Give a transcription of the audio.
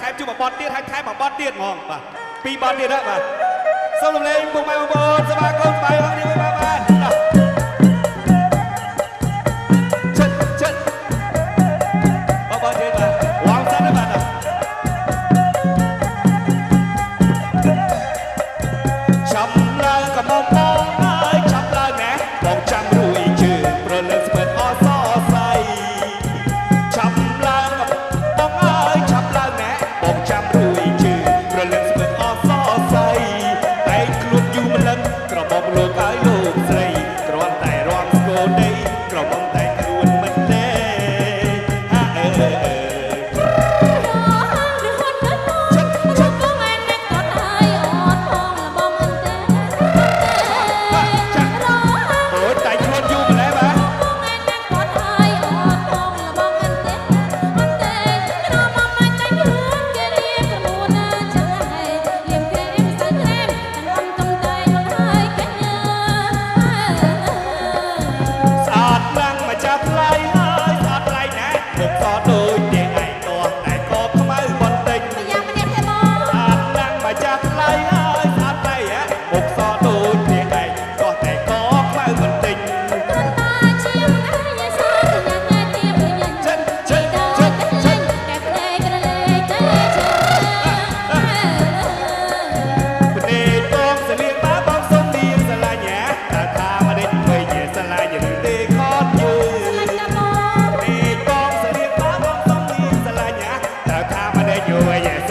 ថែមជួយមកបត់ទៀតហើយថែមមកបត់ទៀតហ្មងបាទពីរបត់ទៀតហ្នឹងបាទសូមរំលែងពុកម៉ែបងប្អូនសមាគមស្បាយអរនេះបាទចិត្តបត់ទៀតបាទវ៉ាំសិនណាបាទចាំឡើងកំងបងហើយចាំឡើងណាបងចាំរួយជើងប្រលើកស្មើអសអស័យចាំឡើងកំបងហើយចាំឡើងណាបងចាំរួយជើងប្រលើកស្មើអសអស័យតែខ្លួនយូរម្លឹងក្រមុំលោកហើយលោកស្រីគ្រាន់តែរំស្គរដីក្រមុំតែខ្លួនមិនទេហាអើYes.